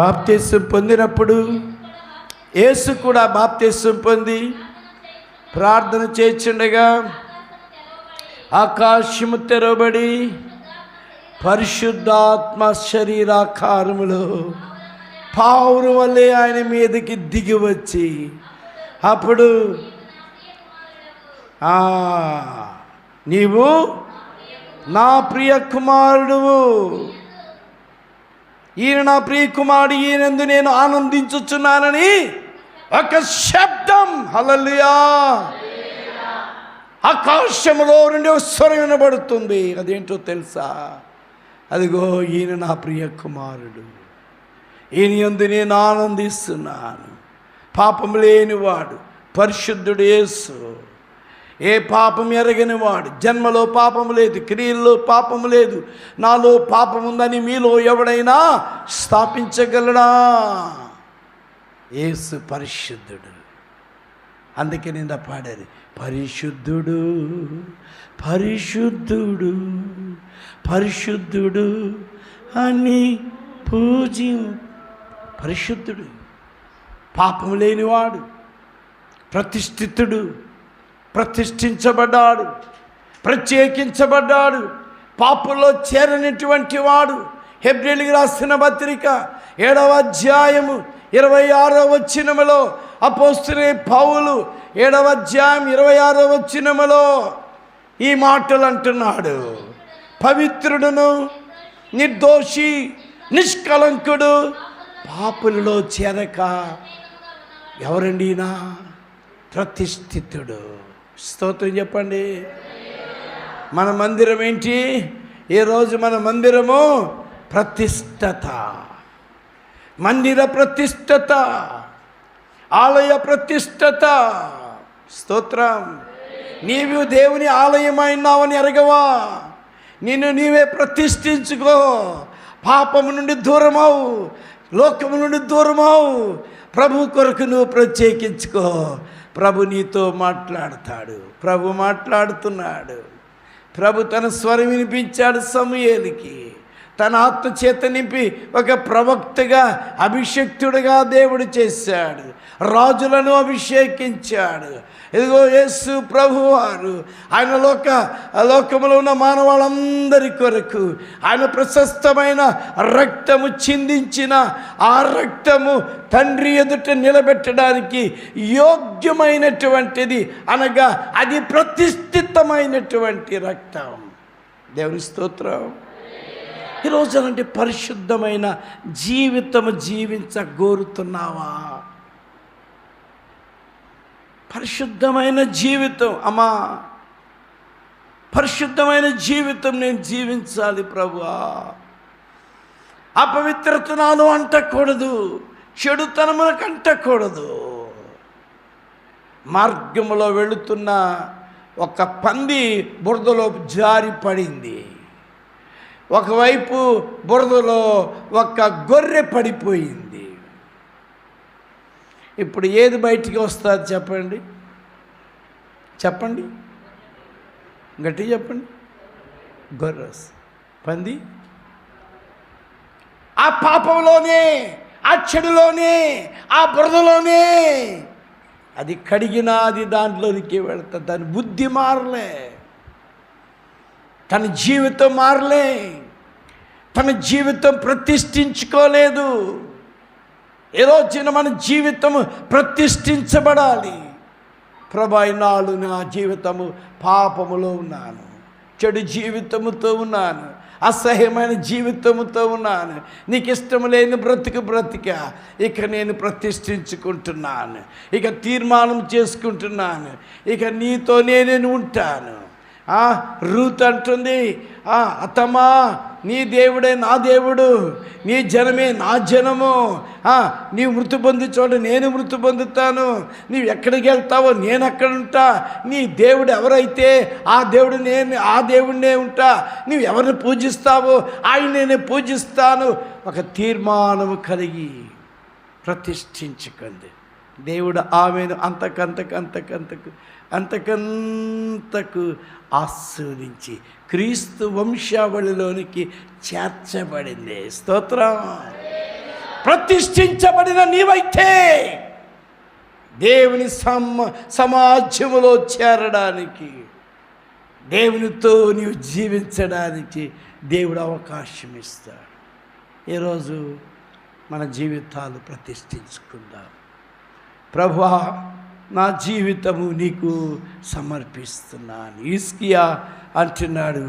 బాప్తిస్మం పొందినప్పుడు యేసు కూడా బాప్తిస్మం పొంది ప్రార్థన చేస్తుండగా ఆకాశము తెరవబడి పరిశుద్ధాత్మ శరీరాకారములో పావురం వల్లే ఆయన మీదకి దిగి వచ్చి అప్పుడు నీవు నా ప్రియ కుమారుడువు, ఈయన నా ప్రియ కుమారుడు, ఈయనందు నేను ఆనందించుచున్నానని ఒక శబ్దం, హల్లెలూయా, ఆకాశములో నుండి స్వరం వినబడుతుంది. అదేంటో తెలుసా? అదిగో ఈయన నా ప్రియ కుమారుడు, ఈయన యందు నేను ఆనందిస్తున్నాను. పాపం లేనివాడు, పరిశుద్ధుడు యేసు, ఏ పాపం ఎరగనివాడు, జన్మలో పాపం లేదు, క్రియల్లో పాపం లేదు, నాలో పాపం ఉందని మీలో ఎవడైనా స్థాపించగలడా? యేసు పరిశుద్ధుడు. అందుకే నిన్న పాడారు, పరిశుద్ధుడు పరిశుద్ధుడు పరిశుద్ధుడు అని పరిశుద్ధుడు, పాపం లేనివాడు, ప్రతిష్ఠితుడు, ప్రతిష్ఠించబడ్డాడు, ప్రత్యేకించబడ్డాడు, పాపుల్లో చేరనటువంటి వాడు. హెబ్రీయులకు రాసిన పత్రిక 7వ అధ్యాయము 26వ వచనములో అపోస్తలుడైన పౌలు 7వ అధ్యాయం 26వ వచనములో ఈ మాటలు అంటున్నాడు, పవిత్రుడును, నిర్దోషి, నిష్కలంకుడు, పాపులలో చేరక ఎవరండి? నా ప్రతిష్ఠితుడు. స్తోత్రం చెప్పండి. మన మందిరం ఏంటి ఈరోజు? మన మందిరము ప్రతిష్టత, మందిర ప్రతిష్టత, ఆలయ ప్రతిష్టత. స్తోత్రం. నీవు దేవుని ఆలయమైనావని ఎరగవా? నిన్ను నీవే ప్రతిష్ఠించుకో. పాపము నుండి దూరమవు, లోకము నుండి దూరమవు, ప్రభు కొరకు నువ్వు ప్రత్యేకించుకో. ప్రభు నీతో మాట్లాడతాడు. ప్రభు మాట్లాడుతున్నాడు. ప్రభు తన స్వరం వినిపించాడు సమూయేలుకి. తన ఆత్మ చేత నింపి ఒక ప్రవక్తగా, అభిషక్తుడిగా దేవుడు చేశాడు. రాజులను అభిషేకించాడు. ఇదిగో యేసు ప్రభువారు ఆయన లోకములో ఉన్న మానవాళ్ళందరి కొరకు ఆయన ప్రశస్తమైన రక్తము చిందించిన ఆ రక్తము తండ్రి ఎదుట నిలబెట్టడానికి యోగ్యమైనటువంటిది, అనగా అది ప్రతిష్ఠితమైనటువంటి రక్తం. దేవుని స్తోత్రం. ఈరోజు అలాంటి పరిశుద్ధమైన జీవితము జీవించగోరుతున్నావా? పరిశుద్ధమైన జీవితం, అమ్మా, పరిశుద్ధమైన జీవితం నేను జీవించాలి ప్రభువా. అపవిత్రత నాలో అంటకూడదు, చెడుతనములకు అంటకూడదు. మార్గములో వెళుతున్న ఒక పంది బురదలో జారి పడింది. ఒకవైపు బురదలో ఒక గొర్రె పడిపోయింది. ఇప్పుడు ఏది బయటికి వస్తుంది చెప్పండి? చెప్పండి, గట్టిగా చెప్పండి. గొర్రె, పంది ఆ పాపంలోనే, ఆ చెడులోనే, ఆ బురదలోనే అది కడిగినా అది దాంట్లోనికి వెళ్తా. దాని బుద్ధి మారలే, తన జీవితం మారలే, తన జీవితం ప్రతిష్ఠించుకోలేదు. ఏ రోజున మన జీవితము ప్రతిష్ఠించబడాలి. ప్రభా, నాడు నా జీవితము పాపములో ఉన్నాను, చెడు జీవితముతో ఉన్నాను, అసహ్యమైన జీవితముతో ఉన్నాను, నీకు ఇష్టం లేని బ్రతిక ఇక నేను ప్రతిష్ఠించుకుంటున్నాను, ఇక తీర్మానం చేసుకుంటున్నాను, ఇక నీతో నేను ఉంటాను. రూత్ అంటుంది, అత్తమ్మా, నీ దేవుడే నా దేవుడు, నీ జనమే నా జనము, నీవు మృతి పొంది చోట నేను మృతి పొందుతాను, నీవు ఎక్కడికి వెళ్తావో నేను అక్కడ ఉంటా, నీ దేవుడు ఎవరైతే ఆ దేవుడినే ఉంటా, నీవు ఎవరిని పూజిస్తావో ఆయననే పూజిస్తాను. ఒక తీర్మానము కలిగి ప్రతిష్ఠించుకుంది. దేవుడు ఆమెను అంతకంతకు ఆస్వాదించి క్రీస్తు వంశావళిలోనికి చేర్చబడింది. స్తోత్రం. ప్రతిష్ఠించబడిన నీవైతే దేవుని సమాజములో చేరడానికి, దేవునితో నీవు జీవించడానికి దేవుడు అవకాశం ఇస్తాడు. ఈరోజు మన జీవితాలు ప్రతిష్ఠించుకుందాం. ప్రభువా, నా జీవితము నీకు సమర్పిస్తున్నాను. హిజ్కియా అంటున్నాడు.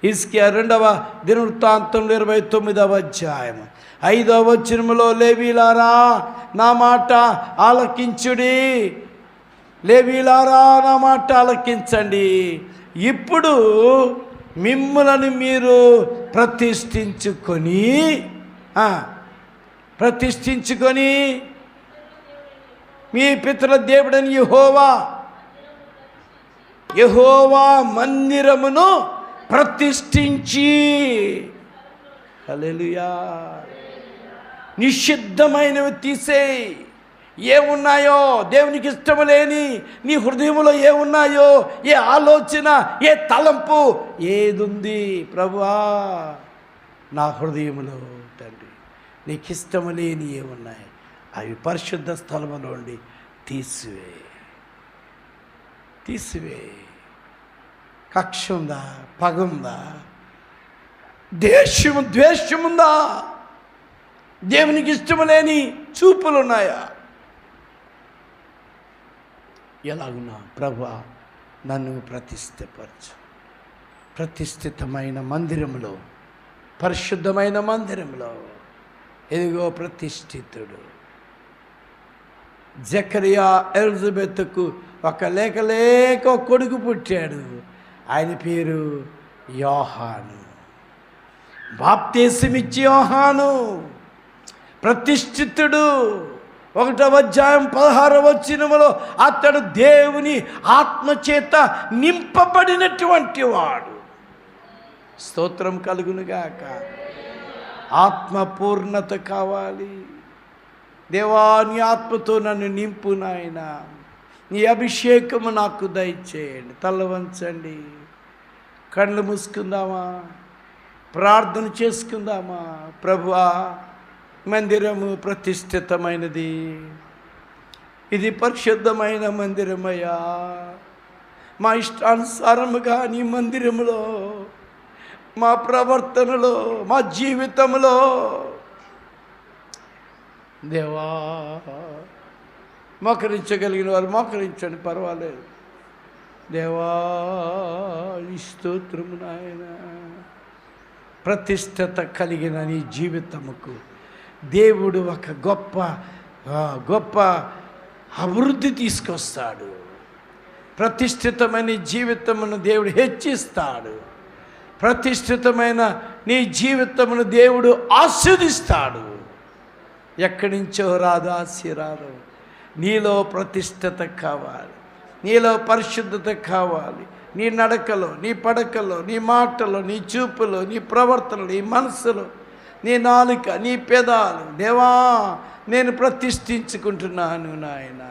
హిజ్కియా 2వ దినవృత్తాంతం 29వ అధ్యాయం 5వ వచనములో, లేవీలారా నా మాట ఆలకించుడి, లేవీలారా నా మాట ఆలకించండి. ఇప్పుడు మిమ్మలను మీరు ప్రతిష్ఠించుకొని మీ పితరుల దేవుడని యెహోవా మందిరమును ప్రతిష్ఠించి, హల్లెలూయా, నిషిద్ధమైనవి తీసేయి. ఏమున్నాయో దేవునికి ఇష్టము లేని నీ హృదయంలో ఏమున్నాయో, ఏ ఆలోచన, ఏ తలంపు ఏదుంది ప్రభువా నా హృదయంలో తండ్రి, నీకు ఇష్టము లేని ఏమున్నాయి అవి పరిశుద్ధ స్థలములో ఉండి తీసివే. కక్ష ఉందా, పగ ఉందా, ద్వేషముందా, దేవునికి ఇష్టము లేని చూపులున్నాయా? ఎలాగున్నా ప్రభువా నన్ను ప్రతిష్ఠితమైన మందిరంలో, పరిశుద్ధమైన మందిరంలో, ఎదిగో ప్రతిష్ఠితుడు. జకరియా ఎలిజబెత్కు ఒక లేక కొడుకు పుట్టాడు. ఆయన పేరు యోహాను. బాప్తీసమిచ్చి యోహాను ప్రతిష్ఠితుడు. 1వ అధ్యాయం 16వ వచనములో అతడు దేవుని ఆత్మచేత నింపబడినటువంటి వాడు. స్తోత్రం కలుగునుగాక. ఆత్మ పూర్ణత కావాలి. దేవా నీ ఆత్మతో నన్ను నింపు నాయనా, నీ అభిషేకము నాకు దయచేయండి. తల వంచండి, కళ్ళు మూసుకుందామా, ప్రార్థన చేసుకుందామా. ప్రభువా మందిరము ప్రతిష్ఠితమైనది, ఇది పరిశుద్ధమైన మందిరమయ్యా. మా ఇష్టానుసారముగా నీ మందిరములో, మా ప్రవర్తనలో, మా జీవితంలో దేవా మోకరించగలిగిన వారు మోకరించండి, పర్వాలేదు. దేవా నీ స్తోత్రము నాయన. ప్రతిష్ఠత కలిగిన నీ జీవితముకు దేవుడు ఒక గొప్ప అభివృద్ధి తీసుకొస్తాడు. ప్రతిష్ఠితమైన జీవితమును దేవుడు హెచ్చిస్తాడు. ప్రతిష్ఠితమైన నీ జీవితమును దేవుడు ఆస్వాదిస్తాడు. ఎక్కడి నుంచో రాదు ఆశీర్వాదం. నీలో ప్రతిష్ఠత కావాలి, నీలో పరిశుద్ధత కావాలి. నీ నడకలో, నీ పడకలో, నీ మాటలో, నీ చూపులో, నీ ప్రవర్తనలో, నీ మనసులో, నీ నాలుక, నీ పెదాలు. దేవా నేను ప్రతిష్ఠించుకుంటున్నాను నాయన.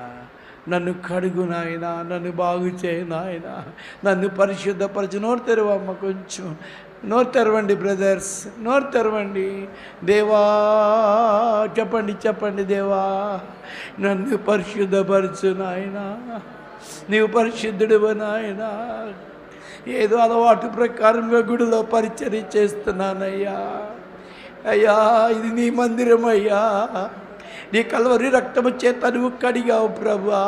నన్ను కడుగు నాయన, నన్ను బాగు చేయి నాయన, నన్ను పరిశుద్ధపరచు. నోరు తెరవమ్మ, కొంచెం నోరు తెరవండి బ్రదర్స్, నోరు తెరవండి. దేవా చెప్పండి దేవా నన్ను పరిశుద్ధపరచు నాయన, నీవు పరిశుద్ధుడివ నాయన. ఏదో అలవాటు ప్రకారంగా గుడిలో పరిచర్య చేస్తున్నానయ్యా. అయ్యా ఇది నీ మందిరం అయ్యా, నీ కల్వరి రక్తము చేత నువ్వు కడిగావు ప్రభువా.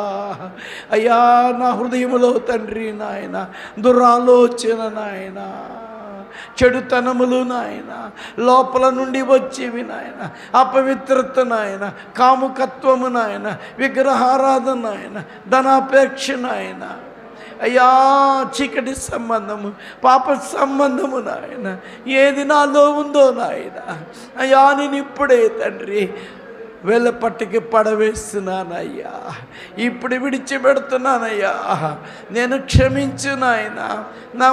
అయ్యా నా హృదయములో తండ్రి నాయన దురాలోచన నాయన, చెడుతనములు నాయన, లోపల నుండి వచ్చేవి నాయన, అపవిత్రత నాయన, కాముకత్వము నాయన, విగ్రహారాధన నాయన, ధనాపేక్ష నాయన, అయ్యా చీకటి సంబంధము, పాప సంబంధము నాయన, ఏది నాలో ఉందో నాయన, అయ్యా నేను ఇప్పుడే తండ్రి వెలపట్టుకి పడవేస్తున్నానయ్యా, ఇప్పుడు విడిచిపెడుతున్నానయ్యా. నేను క్షమించు నాయన. నా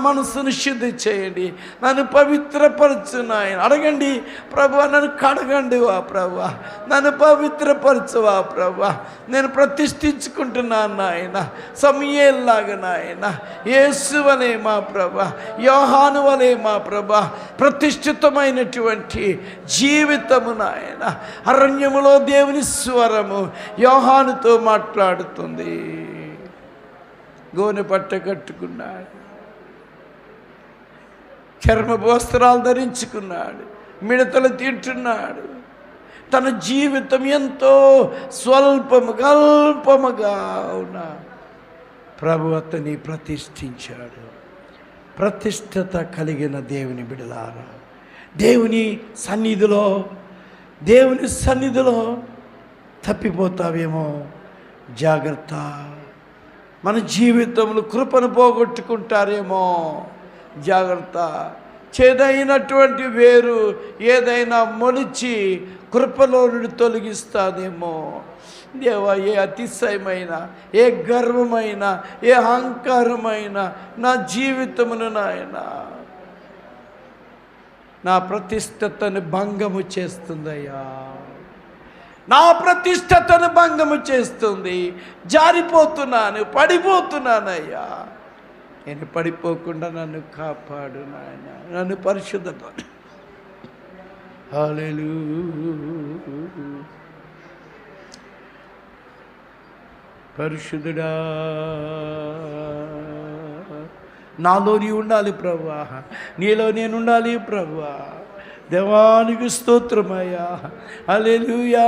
మనసును శుద్ధి చేయండి, నన్ను పవిత్రపరచు నాయన. అడగండి ప్రభువా, నన్ను కడగండి వా ప్రభువా, నన్ను పవిత్రపరచువా ప్రభువా. నేను ప్రతిష్ఠించుకుంటున్నాను నాయన, సమూయేలులాగా నాయన, యేసు వలే మా ప్రభువా, యోహాను వలే మా ప్రభువా, ప్రతిష్ఠితమైనటువంటి జీవితము నాయన. అరణ్యములో దేవుని స్వరము యోహానుతో మాట్లాడుతుంది. గోనె పట్ట కట్టుకున్నాడు, చర్మపు వస్త్రాలు ధరించుకున్నాడు, మిడతలు తింటున్నాడు. తన జీవితం ఎంతో అల్పముగా ఉన్న ప్రభు అతన్ని ప్రతిష్ఠించాడు. ప్రతిష్ఠత కలిగిన దేవుని బిడలారా, దేవుని సన్నిధిలో తప్పిపోతావేమో, జాగ్రత్త. మన జీవితంలో కృపను పోగొట్టుకుంటారేమో, జాగ్రత్త. చేదైనటువంటి వేరు ఏదైనా మొలిచి కృపలో నుండి తొలగిస్తాదేమో. దేవా, ఏ అతిశయమైన, ఏ గర్వమైన, ఏ అహంకారమైన నా జీవితమును నాయన నా ప్రతిష్టతను భంగము చేస్తుందయ్యా. నా ప్రతిష్టతను భంగము చేస్తుంది. జారిపోతున్నాను, పడిపోతున్నానయ్యా. నేను పడిపోకుండా నన్ను కాపాడు నాయన, నన్ను పరిశుద్ధపడు. హల్లెలూయా. పరిశుద్ధుడా, నాలో నీ ఉండాలి ప్రభువా, నీలో నేను ఉండాలి ప్రభువా. దేవానికి స్తోత్రమయ్యా. హల్లెలూయా.